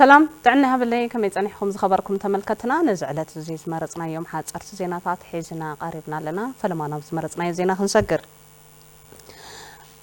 سلام تعنا هبلي كم يتصنحكم زخبركم تملكتنا نزعلت زيز مرصنا يوم حاصرت زينات حيزنا قريبنا لنا فلما نبز مرصنا زينا خنسجر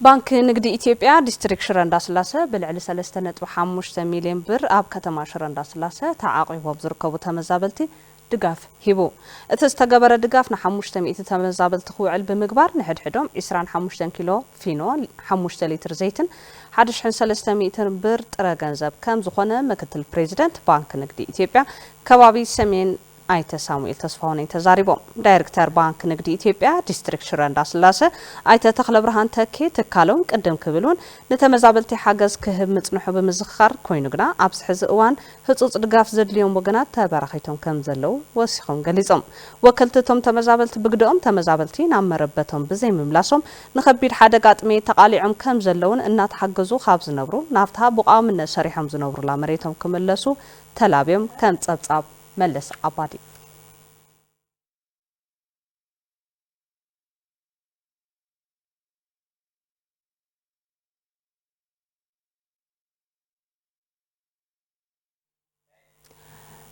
بانك نقدي إثيوبيا ديستريكت شرندا سلاسة بالعل 3.5 مليون بر أب كتما شرندا سلاسة تعاقب وبزركبو تمزابلتي دقاف هيبو اتستقبر دقاف نحموش تميت تمزابلت خوعل بمقبار نحد حدوم 25 كيلو فينو 5 لتر زيتن حدش حن 300 بر ترى جنزب كم زخونة مكتل بريزيدنت بانك نقدي إثيوبيا كبابي سمين آيت سامويل تصفوني تزاريبو دايركتر بانك نقدي إثيوبيا ديستريكت شرندا سلاسة آيت تخلب رهان تكي تكالون قدم كبلون نتمزابلتي حاجز كهب متنحو بمزخار كوينوغنا أبس حزقوان هتصوص دقاف زد اليوم بغنات تابرخيتهم كم زلو وسيخهم قليزهم وكلتتهم تمزابلت بقدوم تمزابلتي نام مربتهم بزي مملاسهم نخبير حادقات مي تقاليعهم كم زلون إنات حقزو خابز نبرو نافتها بقاو من سريحهم زنبرو لا مريتهم كملسو تلابيهم كم تصاب ملس عبادي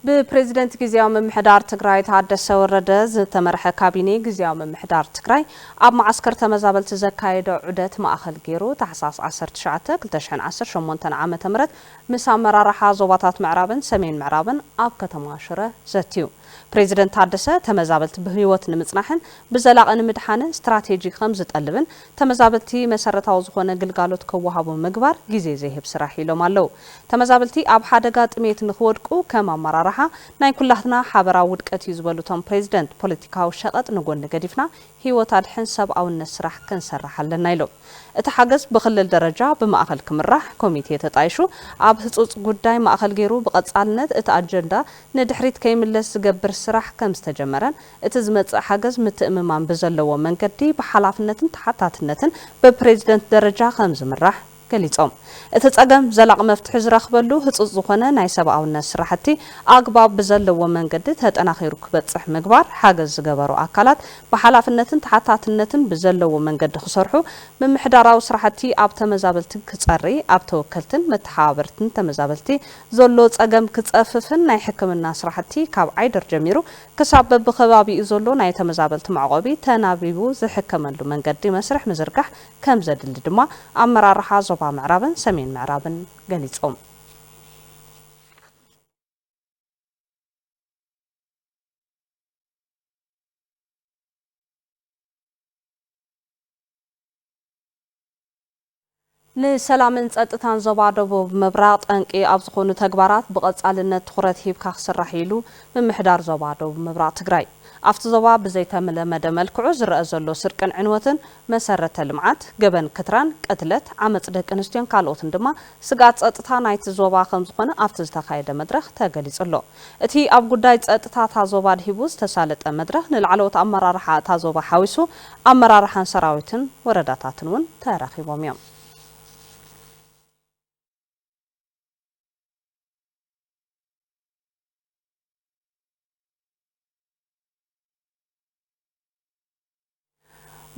ببريزيدنت جزياو ممحدار تقراي تعدس ورده زتمرح كابيني جزياو ممحدار تقراي اب معسكر تمزابلت زكايد عدت ماخل غيرو تحساس 19 2010 شمونتن عام تمرت مسامرا راحه زوباتات معرابن سمين معرابن اب كتما شره زتيو بريزيدنت تعدس تمزابلت بهيوت نمصناحن بزلاقن مدحان استراتيجي خمس طلبن تمزابلتي مسرتاو زخونه غلغالوت كوهابو مغبار غيزي زيهب سراح يلوم አለው تمزابلتي اب حدغا ጥሜት ንخወድቁ ከማመራራ ናይ ኩላትና ሓበራ ውድቀት ይዝበሉቶም ፕሬዝዳንት ፖለቲካው ሸቀጥ ንጎን ገዲፍና ህይወት አድሕን ሰብአውነት ስራሕ ክንሰራሐለና ኢሎም እቲ ሓገዝ በክልል ደረጃ በማእከል ክምራሕ ኮሚቴ ተጣይሹ ኣብ ህጹጽ ጉዳይ ማእከል ገይሩ በቀጻልነት እቲ አጀንዳ ንድሕሪት ከይምለስ ዝገብር ስራሕ ከም ዝተጀመረን እቲ ዝመጽእ ሓገዝ ምትእምማን በዘለዎ መንገዲ በሓላፍነትን ተሓታትነትን በፕሬዝዳንት ደረጃ ከም ዝምራሕ ገሊጾም እቲ ጸገም ዘላቕ መፍትሕ ዝረኽበሉ ህጹጽ ዝኾነ ናይ ሰብአውነት ስራሕቲ ኣግባብ በዘለዎ መንገዲ ተጠናኺሩ ክበጽሕ ምግባር ሓገዝ ዝገበሩ ኣካላት በሓላፍነትን ተሓታትነትን በዘለዎ መንገዲ ክሰርሑ ምምሕዳራዊ ስራሕቲ ኣብ ተመዛበልቲ ክጸሪ ኣብ ተወከልትን መተሓባበርትን ተመዛበልቲ ዘሎ ጸገም ክጸፍፍን ናይ ሕክምና ስራሕቲ ካብ ዓይደር ጀሚሩ ክሳብ በብኸባቢኡ ዘሎ ናይ ተመዛበልቲ ማዕቆቢ ተናቢቡ ዝሕከመሉ መንገዲ መስርሕ ምዝርጋሕ ከም ዘድሊ ድማ ኣመራርሓ ዞባ ምዕራብን ሰሜን ምዕራብን ገሊጾም لسلامن ጸጥታን ዞባ ደቡብ ምብራቅ ጠንቂ ኣብ ዝኾኑ ተግባራት በቀጻልነት ትኹረት ሂብካ ክስራሕ ኢሉ ምምሕዳር ዞባ ደቡብ ምብራቅ ትግራይ ኣብቲ ዞባ ብዘይተመለመደ መልክዑ ዝረአ ዘሎ ስርቅን ዕንወትን መሰረተ ልምዓት ገበን ክትራን ቀትለት ዓመጽ ደቂ ኣንስትዮን ካልኦትን ድማ ስጋት ጸጥታ ናይቲ ዞባ ከም ዝኾነ ኣብቲ ዝተኻየደ መድረኽ ተገሊጹሎ እቲ ኣብ ጉዳይ ጸጥታ ታዞባ ድሂቡ ዝተሳለጠ መድረኽ ንላዕለዎት ኣመራርሓ ታዞባ ሓዊሱ ኣመራርሓን ሰራዊትን ወረዳታትን እውን ተረኺቦም እዮም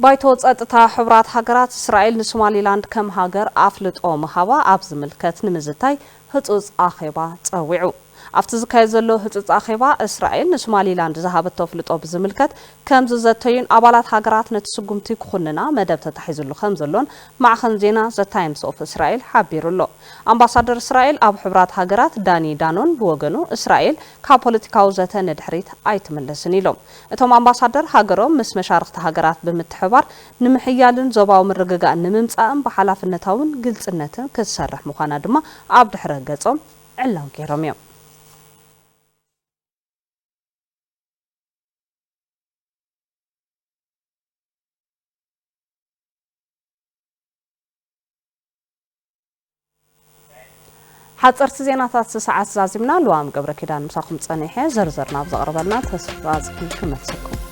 ባይቶ ጸጥታ ሕብራት ሃገራት እስራኤል ንሶማሊላንድ ከም ሃገር ኣፍልጦ መሃባ ኣብ ዝምልከት ንምዝታይ ህጹጽ ኣኼባ ጸዊዑ ኣብቲ ዝካየድ ዘሎ ህጹጽ ኣኼባ እስራኤል ንሶማሊላንድ ዝሃበቶ ፍልጦ ብዝምልከት ከም ዝዘተዩን ኣባላት ሃገራት ነቲ ስጉምቲ ክኹንና መደብ ተታሒዙሉ ከም ዘሎን ማዕኸን ዜና ዘ ታይምስ ኦፍ እስራኤል ሓቢሩሎ ኣምባሳደር እስራኤል ኣብ ሕብራት ሃገራት ዳኒ ዳኖን ብወገኑ እስራኤል ካብ ፖለቲካዊ ዘተ ንድሕሪት ኣይትመለስን ኢሎም እቶም ኣምባሳደር ሃገሮም ምስ መሻርክቲ ሃገራት ብምትሕባር ንምሕያልን ዞባዊ ምርግጋእ ንምምጻእን በሓላፍነታውን ግልጽነትን ክትሰርሕ ምዃና ድማ ኣብ ድሕረ ገጾም ዕላው ገይሮም እዮም حصرت زينات ساعات زازمنا لوام قبر كده مساكم تصنيحه زرزرنا بزقربنا تسفاز كل كمتسكم